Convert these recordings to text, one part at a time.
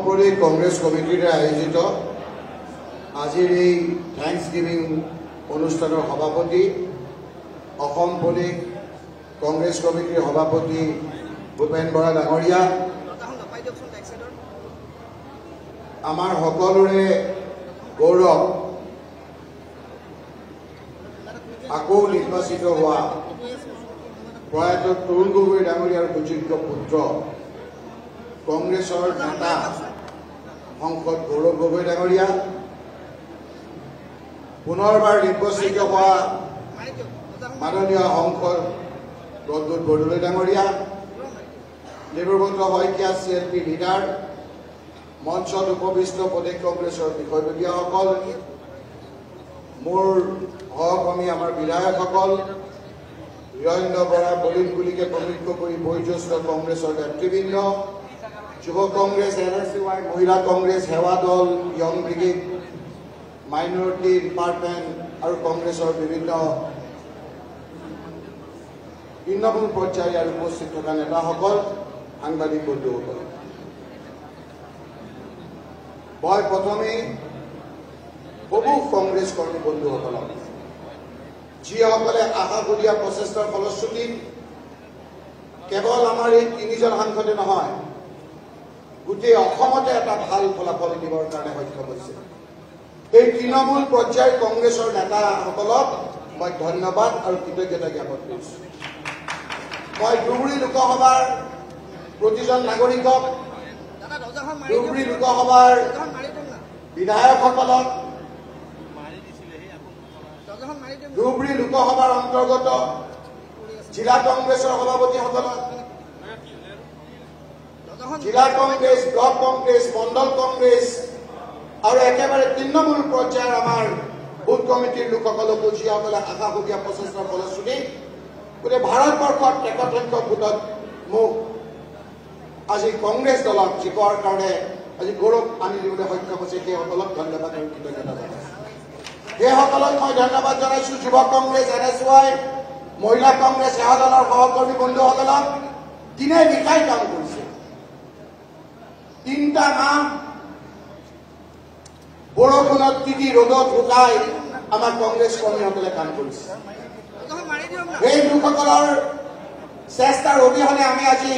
কংগ্ৰেছ কমিটিৰে আয়োজিত আজিৰ এই থেংকছ গিভিং অনুষ্ঠানৰ সভাপতি অসম প্ৰদেশ কংগ্ৰেছ কমিটিৰ সভাপতি ভূপেন বৰা ডাঙৰীয়া, আমাৰ সকলোৰে গৌৰৱ আকৌ নিৰ্বাচিত হোৱা প্ৰয়াত তৰুণ গগৈ ডাঙৰীয়াৰ সুযোগ্য পুত্ৰ কংগ্ৰেছৰ নেতা সংসদ গৌৰৱ গগৈ ডাঙৰীয়া, পুনৰবাৰ নিৰ্বাচিত হোৱা মাননীয় সংসদ প্ৰদ্যুৎ বৰদলৈ ডাঙৰীয়া, দেৱব্ৰত শইকীয়া CLP লিডাৰ, মঞ্চত উপবিষ্ট প্ৰদেশ কংগ্ৰেছৰ বিষয়ববীয়াসকল, মোৰ সহকৰ্মী আমাৰ বিধায়কসকল, বীৰেন্দ্ৰ বৰা বলিন গুলিকে প্ৰমুখ্য কৰি বয়োজ্যেষ্ঠ কংগ্ৰেছৰ নেতৃবৃন্দ, যুৱ কংগ্ৰেছ, NSUI, মহিলা কংগ্ৰেছ, সেৱা দল, ইয়ং ব্ৰিগেড, মাইনৰিটি ডিপাৰ্টমেণ্ট আৰু কংগ্ৰেছৰ বিভিন্ন তৃণমূল পৰ্যায়ৰ আৰু উপস্থিত থকা নেতাসকল, সাংবাদিক বন্ধুসকল, মই প্ৰথমেই বহু কংগ্ৰেছ কৰ্মী বন্ধুসকলক যিসকলে আশাবলীয়া প্ৰচেষ্টাৰ ফলশ্ৰুতি কেৱল আমাৰ এই 3জন সাংসদে নহয়, গোটেই অসমতে এটা ভাল ফলাফল দিবৰ কাৰণে সক্ষম হৈছে। এই তৃণমূল পৰ্যায়ৰ কংগ্ৰেছৰ নেতাসকলক মই ধন্যবাদ আৰু কৃতজ্ঞতা জ্ঞাপন কৰিছোঁ। মই ধুবুৰী লোকসভাৰ প্ৰতিজন নাগৰিকক, ধুবুৰী লোকসভাৰ বিধায়কসকলক, ধুবুৰী লোকসভাৰ অন্তৰ্গত জিলা কংগ্ৰেছৰ সভাপতিসকলক, জিলা কংগ্ৰেছ, ব্লক কংগ্ৰেছ, মণ্ডল কংগ্ৰেছ আৰু একেবাৰে তৃণমূল পৰ্যায়ৰ আমাৰ বুথ কমিটিৰ লোকসকলকো যিসকলে আশাবলীয়া প্ৰচেষ্টাৰ ফলশ্ৰুতি গোটেই ভাৰতবৰ্ষত ৰেকৰ্ড সংখ্যক ভোটত মোক আজি কংগ্ৰেছ দলক জিকাৰ কাৰণে আজি গৌৰৱ আনি দিবলৈ সক্ষম হৈছে, সেইসকলক ধন্যবাদ আৰু কৃতজ্ঞতা জনাইছোঁ। সেইসকলক মই ধন্যবাদ জনাইছোঁ। যুৱ কংগ্ৰেছ, NSUI, মহিলা কংগ্ৰেছ, সেৱা দলৰ সহকৰ্মী বন্ধুসকলক দিনে নিশাই কাম কৰিছে। 3টা মাহ বৰষুণত তিতি ৰ'দত শুকাই আমাৰ কংগ্ৰেছ কৰ্মীসকলে কাম কৰিছে। সেই লোকসকলৰ চেষ্টাৰ অবিহনে আমি আজি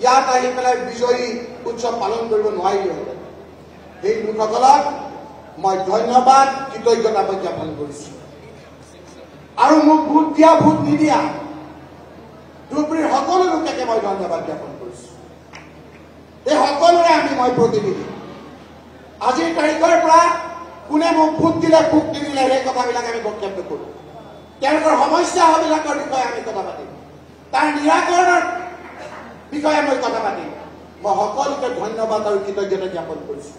ইয়াত আহি পেলাই বিজয়ী উৎসৱ পালন কৰিব নোৱাৰিলোহেঁতেন। সেই লোকসকলক মই ধন্যবাদ, কৃতজ্ঞতা জ্ঞাপন কৰিছোঁ। আৰু মোক ভোট দিয়া, ভোট নিদিয়া ধুবুৰীৰ সকলো লোককে মই ধন্যবাদ জ্ঞাপন কৰিছোঁ। এই সকলোৰে মই প্ৰতিনিধি। আজিৰ তাৰিখৰ পৰা কোনে মোক ভোট দিলে, ভোট নিদিলে সেই কথাবিলাক আমি বক্তব্য কৰোঁ। তেওঁলোকৰ সমস্যাবিলাকৰ বিষয়ে আমি কথা পাতিম, তাৰ নিৰাকৰণৰ বিষয়ে মই কথা পাতিম। মই সকলোকে ধন্যবাদ আৰু কৃতজ্ঞতা জ্ঞাপন কৰিছোঁ।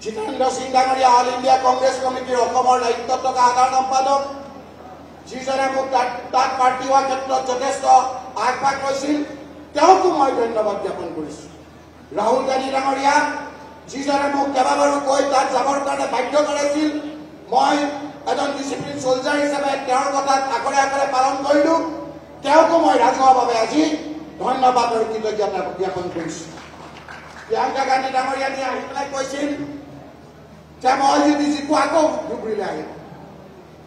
জিতেন্দ্ৰ সিং ডাঙৰীয়া অল ইণ্ডিয়া কংগ্ৰেছ কমিটিৰ অসমৰ দায়িত্বত থকা সাধাৰণ সম্পাদক, যিজনে মোক তাত প্ৰাৰ্থী হোৱাৰ ক্ষেত্ৰত যথেষ্ট আগভাগ লৈছিল, তেওঁকো মই ধন্যবাদ জ্ঞাপন কৰিছোঁ। ৰাহুল গান্ধী ডাঙৰীয়া, যিজনে মোক কেইবাবাৰো কৈ তাত যাবৰ কাৰণে বাধ্য কৰাইছিল, মই এজন ডিচিপ্লিন চলজাৰ হিচাপে তেওঁৰ কথাত আখৰে আখৰে পালন কৰিলোঁ, তেওঁকো মই ৰাজহুৱাভাৱে আজি ধন্যবাদ আৰু কৃতজ্ঞতা জ্ঞাপন কৰিছোঁ। প্ৰিয়ংকা গান্ধী ডাঙৰীয়া আহি পেলাই কৈছিল যে মই যদি জিকো আকৌ ধুবুৰীলৈ আহিম।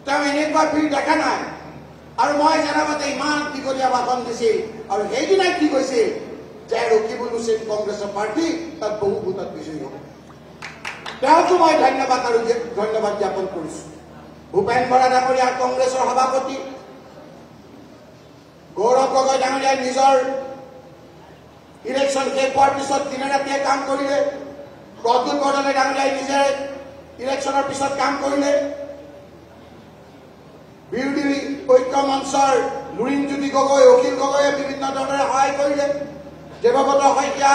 তেওঁ এনেকুৱা ভিৰ দেখা নাই, আৰু মই জনামতে ইমান দীঘলীয়া ভাষণ দিছিল, আৰু সেইদিনাই কি কৈছিল যে ৰকিবুল হুছেইন কংগ্ৰেছৰ প্ৰাৰ্থী, তাত বহু ভোটত বিজয়ী হ'ব। তেওঁকো মই ধন্যবাদ আৰু ধন্যবাদ জ্ঞাপন কৰিছোঁ। ভূপেন বৰা ডাঙৰীয়া কংগ্ৰেছৰ সভাপতি, গৌৰৱ গগৈ ডাঙৰীয়াই নিজৰ ইলেকশ্যন শেষ হোৱাৰ পিছত দিনে ৰাতিয়ে কাম কৰিলে, প্ৰদ্যুৎ বৰদলৈ ডাঙৰীয়াই নিজে ইলেকশ্যনৰ পিছত কাম কৰিলে, বিৰোধী ঐক্য মঞ্চৰ লুৰিণজ্যোতি গগৈ, অখিল গগৈয়ে বিভিন্ন ধৰণেৰে সহায় কৰিলে, দেৱব্ৰত শইকীয়া,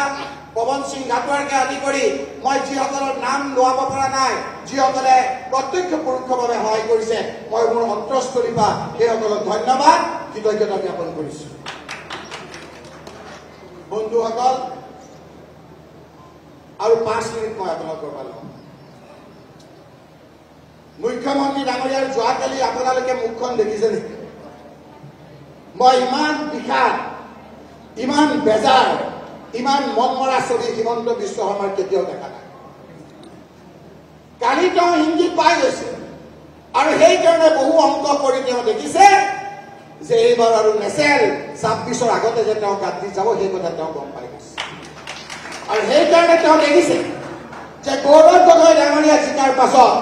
পৱন সিং ঘাটোৱাৰকে আদি কৰি মই যিসকলৰ নাম লোৱাব পৰা নাই, যিসকলে প্ৰত্যক্ষ পৰোক্ষভাৱে সহায় কৰিছে, মই মোৰ অন্তৰস্থলীৰ পৰা সেইসকলক ধন্যবাদ, কৃতজ্ঞতা জ্ঞাপন কৰিছোঁ। বন্ধুসকল, আৰু 5 মিনিট মই আপোনালোকৰ পৰা লওঁ। মুখ্যমন্ত্ৰী ডাঙৰীয়াৰ যোৱাকালি আপোনালোকে মুখখন দেখিছে নেকি? মই ইমান বিষাদ, ইমান বেজাৰ ইমান মনমৰা ছবি হিমন্ত বিশ্ব শৰ্মাৰ কেতিয়াও দেখা নাই। কালি তেওঁ ইংগিত পাই গৈছে আৰু সেইকাৰণে বহু অংক কৰি তেওঁ দেখিছে যে এইবাৰ আৰু নেচেল 26ৰ আগতে যে তেওঁ গাঁতি যাব সেই কথা তেওঁ গম পাই গৈছে। আৰু সেইকাৰণে তেওঁ দেখিছে যে গৌৰৱ গগৈ ডাঙৰীয়া জিকাৰ পাছত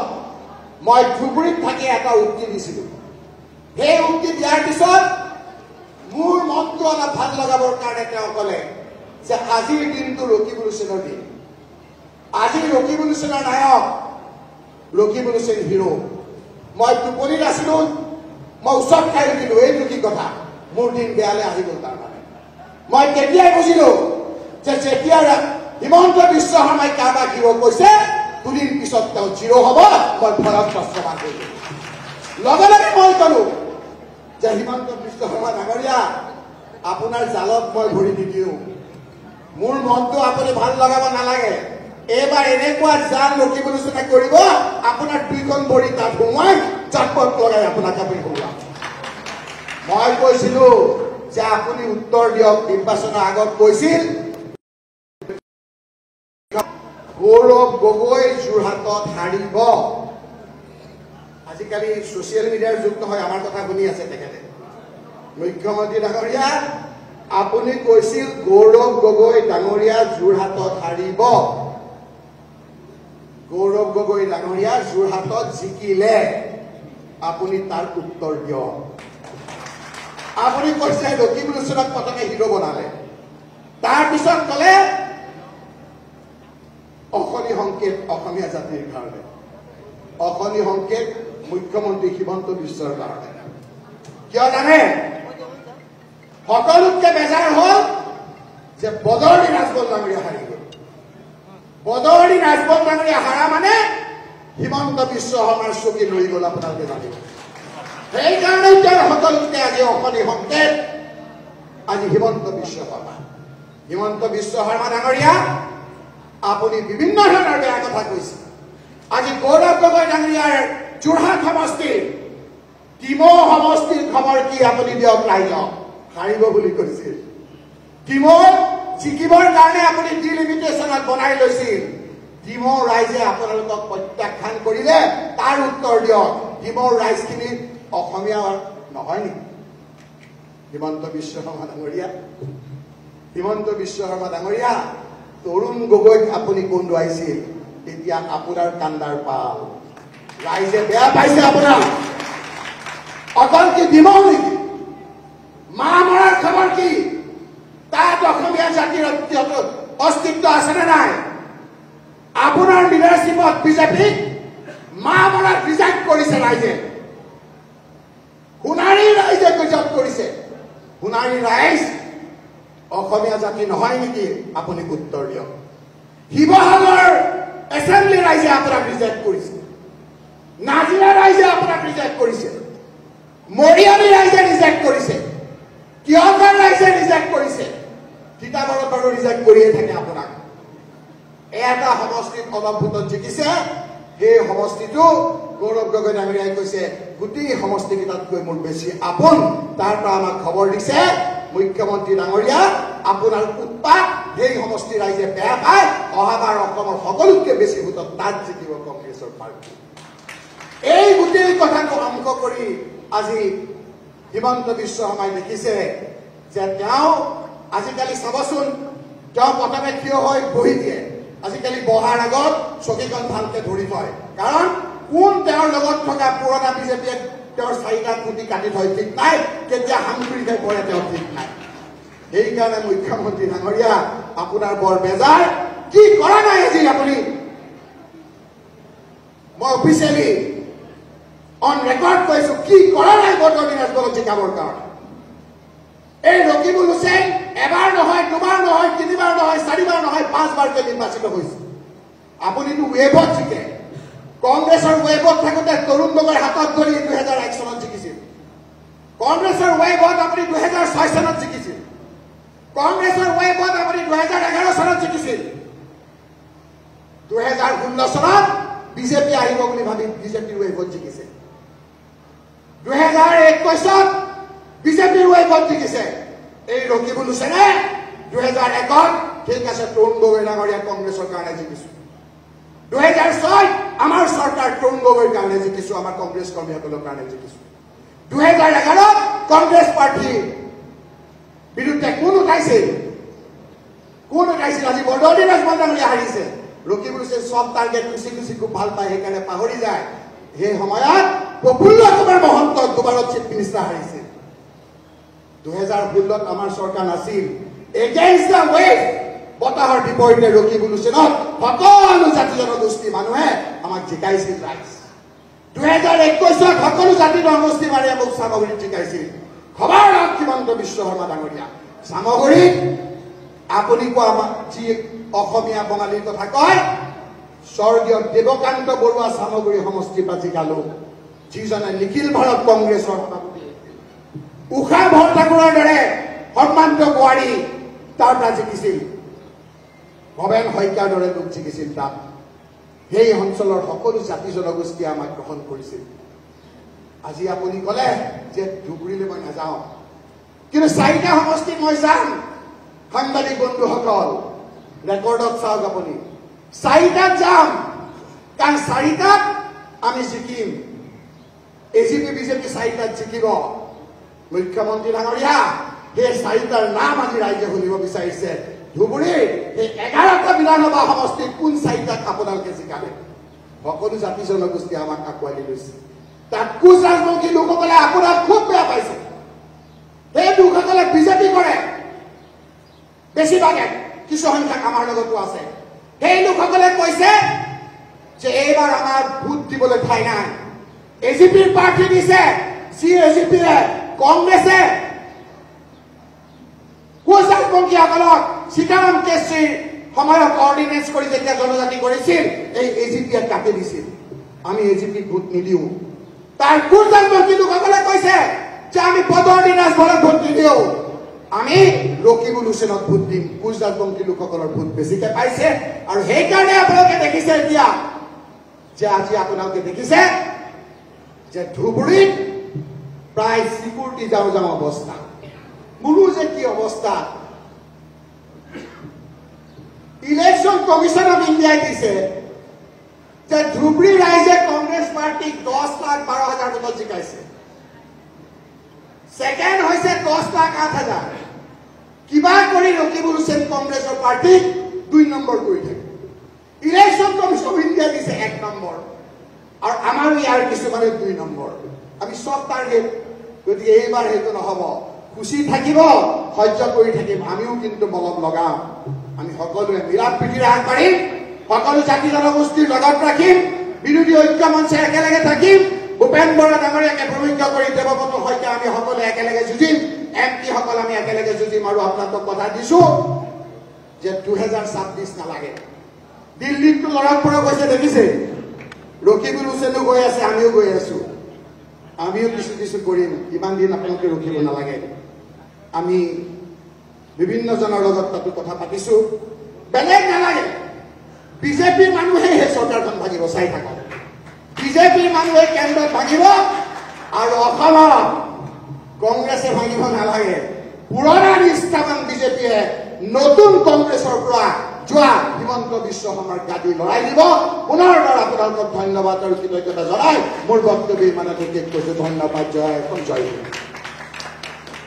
মই ধুবুৰীত থাকি এটা উক্তি দিছিলোঁ। সেই উক্তি দিয়াৰ পিছত মোৰ মনটো অলপ ভাল লগাবৰ কাৰণে তেওঁ ক'লে যে আজিৰ দিনটো ৰকিবুল হুছেইনৰ দিন। আজি ৰকিবুল হুছেইনৰ নায়ক, ৰকিবুল হুছেইন হিৰো। মই টোপনিত আছিলোঁ, মই ওচৰত খাই উঠিলোঁ, এইটো কি কথা, মোৰ দিন বেয়ালৈ আহি গ'ল। তাৰমানে মই তেতিয়াই বুজিলোঁ যে যেতিয়া হিমন্ত বিশ্ব শৰ্মাই কাৰোবাক হিৰো কৈছে দুদিন পিছত তেওঁ জিৰ' হ'ব। মই ভয়ত প্ৰস্তাৱ কৰিলোঁ। লগে লগে মই ক'লোঁ যে হিমন্ত বিশ্ব শৰ্মা ডাঙৰীয়া, আপোনাৰ জালত মই ভৰি নিদিওঁ। মোৰ মনটো আপুনি ভাল লগাব নালাগে। এইবাৰ এনেকুৱা জাল ৰকিবুল হুছেইনে কৰিব, আপোনাৰ দুইখন ভৰি তাত সোমোৱাই জাপত লগাই আপোনাক আপুনি সোমোৱাম। মই কৈছিলো যে আপুনি উত্তৰ দিয়ক। নিৰ্বাচনৰ আগত কৈছিল গৌৰৱ গগৈ যোৰহাটত হাৰিব। আজিকালি ছচিয়েল মিডিয়াৰ যুগ নহয়, আমাৰ কথা শুনি আছে তেখেতে। মুখ্যমন্ত্ৰী ডাঙৰীয়া, আপুনি কৈছিল গৌৰৱ গগৈ ডাঙৰীয়া যোৰহাটত হাৰিব। গৌৰৱ গগৈ ডাঙৰীয়া যোৰহাটত জিকিলে আপুনি তাৰ উত্তৰ দিয়ক। আপুনি কৈছে ৰকিবুল হুছেইনক প্ৰথমে হিৰো বনালে, তাৰপিছত ক'লে অশনি সংকেত অসমীয়া জাতিৰ কাৰণে, অশনি সংকেত মুখ্যমন্ত্ৰী হিমন্ত বিশ্বৰ কাৰণে। কিয় জানে? সকলোতকে বেজাৰ হ'ল যে বদৰুদ্দিন ৰাজবল ডাঙৰীয়া হাৰি গ'ল। বদৰুদ্দিন ৰাজবল ডাঙৰীয়া হাৰা মানে হিমন্ত বিশ্ব শৰ্মাৰ চকী ৰৈ গ'ল, আপোনালোকে জানিব। সেইকাৰণে তেওঁৰ সকলোতকে আজি অশনি সংকেত আজি হিমন্ত বিশ্ব শৰ্মা। হিমন্ত বিশ্ব শৰ্মা ডাঙৰীয়া, আপুনি বিভিন্ন ধৰণৰ বেয়া কথা কৈছে। আজি গৌৰৱ গগৈ ডাঙৰীয়াৰ যোৰহাট সমষ্টিৰ টিমৌ সমষ্টিৰ খবৰ কি আপুনি দিয়ক ৰাইজক। হাৰিব বুলি কৈছিল। টিমৌ জিকিবৰ কাৰণে আপুনি ডিলিমিটেশ্যনত বনাই লৈছিল। টিমৌ ৰাইজে আপোনালোকক প্ৰত্যাখ্যান কৰিলে, তাৰ উত্তৰ দিয়ক। টিমৌ ৰাইজখিনি অসমীয়া নহয় নেকি? হিমন্ত বিশ্ব শৰ্মা ডাঙৰীয়া, হিমন্ত বিশ্ব শৰ্মা ডাঙৰীয়া, তৰুণ গগৈক আপুনি কন্দুৱাইছিল, এতিয়া আপোনাৰ কান্দাৰ পাল। ৰাইজে বেয়া পাইছে আপোনাক। অকল কি টিমৌ নেকি? মা মৰাৰ খবৰ কি? তাত অসমীয়া জাতিৰ অস্তিত্ব আছেনে নাই? আপোনাৰ লিডাৰশ্বিপত বিজেপিক মা মৰাত ৰিজেক্ট কৰিছে ৰাইজে। সোণাৰী ৰাইজে গজব কৰিছে। সোণাৰী ৰাইজ অসমীয়া জাতি নহয় নেকি? আপুনি উত্তৰ দিয়ক। শিৱসাগৰ এছেম্বলি ৰাইজে আপোনাক ৰিজেক্ট কৰিছে। নাজিৰা ৰাইজে আপোনাক ৰিজেক্ট কৰিছে। মৰিয়নি ৰাইজে ৰিজেক্ট কৰিছে। কিয়কাৰ ৰাইজে ৰিজেক্ট কৰিছে। তিতাবৰত বাৰু ৰিজেক্ট কৰিয়ে থাকে আপোনাক। এটা সমষ্টিত অলপ ভোটত জিকিছে, সেই সমষ্টিটো গৌৰৱ গগৈ ডাঙৰীয়াই কৈছে গোটেই সমষ্টিকেইটাতকৈ মোৰ বেছি আপোন। তাৰ পৰা আমাক খবৰ দিছে মুখ্যমন্ত্ৰী ডাঙৰীয়া, আপোনাৰ উৎপাত সেই সমষ্টি ৰাইজে বেয়া পায়। অহাবাৰ অসমৰ সকলোতকৈ বেছি ভোটত তাত জিকিব কংগ্ৰেছৰ পাৰ্টি। এই গোটেই কথাটো অংক কৰি আজি হিমন্ত বিশ্ব শৰ্মাই দেখিছে যে তেওঁ আজিকালি চাবচোন, তেওঁ প্ৰথমে থিয় হৈ বহি দিয়ে। আজিকালি বহাৰ আগত চকীখন ভালকে ধৰি থয়, কাৰণ কোন তেওঁৰ লগত থকা পুৰণা বিজেপিয়ে তেওঁৰ চাৰিটা খুঁটি কাটি থয় ঠিক নাই, কেতিয়া সামগ্ৰী হৈ পৰে তেওঁ ঠিক নাই। সেইকাৰণে মুখ্যমন্ত্ৰী ডাঙৰীয়া, আপোনাৰ বৰ বেজাৰ। কি কৰা নাই আজি আপুনি? মই অফিচিয়েলি অন ৰেকৰ্ড কৈছো, কি কৰা নাই বদৰুদ্দিন ৰাজবলক জিকাবৰ কাৰণে। এই ৰকিবুল হুছেইন এবাৰ নহয়, দুবাৰ নহয়, তিনিবাৰ নহয়, চাৰিবাৰ নহয়, 5বাৰকৈ নিৰ্বাচিত হৈছে। আপুনিতো ৱেবত জিকে। কংগ্ৰেছৰ ৱেবত থাকোঁতে তৰুণ গগৈৰ হাতত ধৰি 2001 চনত জিকিছিল। কংগ্ৰেছৰ ৱেবত আপুনি 2006 চনত জিকিছিল। কংগ্ৰেছৰ ৱেবত আপুনি 2011 চনত জিকিছিল। 2016 চনত বিজেপি আহিব বুলি ভাবি বিজেপিৰ ৱেবত জিকিছে। 2021 বিজেপিৰ ৱেবত জিকিছে। এই ৰকিবুল হুছেইনে 2001 ঠিক আছে তৰুণ গগৈ ডাঙৰীয়া কংগ্ৰেছৰ কাৰণে জিকিছো 2006 আমাৰ চৰকাৰ তৰুণ গগৈৰ কাৰণে জিকিছো আমাৰ কংগ্ৰেছ কৰ্মীসকলৰ কাৰণে জিকিছো 2011 কংগ্ৰেছ পাৰ্টি বিৰুদ্ধে কোন উঠাইছিল আজি বৰদৌলী ৰাজবন ডাঙৰীয়া হাৰিছে ৰকিবুল হুছেইন সব টাৰ্গেট খুচি খুব ভাল পায় সেইকাৰণে পাহৰি যায় সেই সময়ত প্ৰফুল্ল কুমাৰ মহন্ত দুবাৰত চিফ মিনিষ্টাৰ হাৰিছে 2016 আমাৰ চৰকাৰ নাছিল এগেইনষ্ট দ্য ৱেভ বতাহৰ বিপৰীতে ৰকিবুল হুছেইনক সকলো জাতি জনগোষ্ঠী মানুহে আমাক জিকাইছিল ৰাইজ 2021 সকলো জাতি জনগোষ্ঠী মানুহে মোক সামগ্ৰী জিকাইছিল খবৰ ৰাখ হিমন্ত বিশ্ব শৰ্মা ডাঙৰীয়া সামগ্ৰীত আপুনি কোৱা যি অসমীয়া বঙালীৰ কথা কয় স্বৰ্গীয় দেৱকান্ত বৰুৱা সামগ্ৰী সমষ্টিৰ পৰা জিকালো যিজনে নিখিল ভাৰত কংগ্ৰেছৰ সভাপতি উষা ভৰঠাকুৰৰ দৰে সন্মানিত বোৱাৰী তাৰ পৰা জিকিছিল ভৱেন শইকীয়াৰ দৰে লোক জিকিছিল তাত সেই অঞ্চলৰ সকলো জাতি জনগোষ্ঠীয়ে আমাক গ্ৰহণ কৰিছিল আজি আপুনি ক'লে যে ধুবুৰীলৈ মই নাযাওঁ কিন্তু চাৰিটা সমষ্টিত মই যাম সাংবাদিক বন্ধুসকল ৰেকৰ্ডত চাওক আপুনি চাৰিটাত যাম কাৰণ চাৰিটাত আমি জিকিম এজিপি বিজেপি চাৰিটাত জিকিব মুখ্যমন্ত্ৰী ডাঙৰীয়া সেই চাৰিটাৰ নাম আজি ৰাইজে শুনিব বিচাৰিছে ধুবুৰীৰ এই 11টা বিধানসভা সমষ্টিত কোন চাৰিটাত আপোনালোকে জিকালে সকলো জাতি জনগোষ্ঠী আমাক আঁকোৱালি লৈছে তাত কোচ ৰাজবংশী লোকসকলে আপোনাক খুব বেয়া পাইছে সেই লোকসকলে বিজেপি কৰে বেছিভাগে কিছু সংখ্যক আমাৰ লগতো আছে সেই লোকসকলে কৈছে যে এইবাৰ আমাৰ ভোট দিবলৈ ঠাই নাই এজিপিৰ প্ৰাৰ্থী দিছে যি এজিপিয়ে কংগ্ৰেছে কোচ ৰাজবংশীসকলক সীতাৰাম কেশৰীৰ সময়ত অৰ্ডিনেন্স কৰি যেতিয়া জনজাতি কৰিছিল এই এজিপিয়ে কাটি দিছিল আমি এজিপিক ভোট নিদিওঁ তাৰ কোচ ৰাজবংশী লোকসকলে কৈছে যে আমি পদৰ্ডিনাছ ভৰত ভোট নিদিওঁ আমি ৰকিবুল হুছেইনক ভোট দিম কোচ ৰাজবংশী লোকসকলৰ ভোট বেছিকে পাইছে আৰু সেইকাৰণে আপোনালোকে দেখিছে এতিয়া যে আজি আপোনালোকে দেখিছে যে ধুবুৰীত প্ৰায় চিকিউৰিটি যাওঁ অৱস্থা মোৰো যে কি অৱস্থা ইলেকশ্যন কমিশ্যন অফ ইণ্ডিয়াই দিছে যে ধুবুৰী ৰাইজে কংগ্ৰেছ পাৰ্টিক 10,12,000 ভোটত জিকাইছে সেকেন্ড হৈছে 10,08,000 কিবা কৰি ৰকিবুল হুছেইন কংগ্ৰেছৰ পাৰ্টিক 2 নম্বৰ কৰি থাকে ইলেকশ্যন কমিশ্যন অফ ইণ্ডিয়া দিছে 1 নম্বৰ আৰু আমাৰ ইয়াৰ কিছুমানে 2 নম্বৰ আমি সব টাৰ্গেট যদি এইবাৰ সেইটো নহব খুচি থাকিব সহ্য কৰি থাকিম আমিও কিন্তু বলক লগাম আমি সকলোৱে মিলাত পিঠিৰে আগবাঢ়িম সকলো জাতি জনগোষ্ঠীৰ লগত ৰাখিম বিৰোধী ঐক্য মঞ্চে একেলগে থাকিম ভূপেন বৰা ডাঙৰীয়াকে প্ৰমুখ্য কৰি দেৱব্ৰত শইকীয়া আমি সকলোৱে একেলগে যুঁজিম এমপি সকল আমি একেলগে যুঁজিম আৰু আপোনালোকক কথা দিছো যে 2026 নালাগে দিল্লীত লৰাক পৰা গৈছে দেখিছে ৰকিবুল হুছেইনো গৈ আছে আমিও গৈ আছো আমিও কিছু কৰিম ইমান দিন আপোনালোকে ৰখিব নালাগে আমি বিভিন্ন জনৰ লগত তাতো কথা পাতিছো বেলেগ নালাগে বিজেপিৰ মানুহে সেই চৰকাৰখন ভাঙিব চাই থাকক বিজেপিৰ মানুহে কেন্দ্ৰত ভাঙিব আৰু অসমত কংগ্ৰেছে ভাঙিব নালাগে পুৰণা নিষ্ঠাবান বিজেপিয়ে নতুন কংগ্ৰেছৰ পৰা যোৱা হিমন্ত বিশ্ব শৰ্মাৰ গাদী লৰাই দিব পুনৰবাৰ আপোনালোকক ধন্যবাদ আৰু কৃতজ্ঞতা জনাই মোৰ বক্তব্য ইমানতে শেষ কৰিছো ধন্যবাদ জয়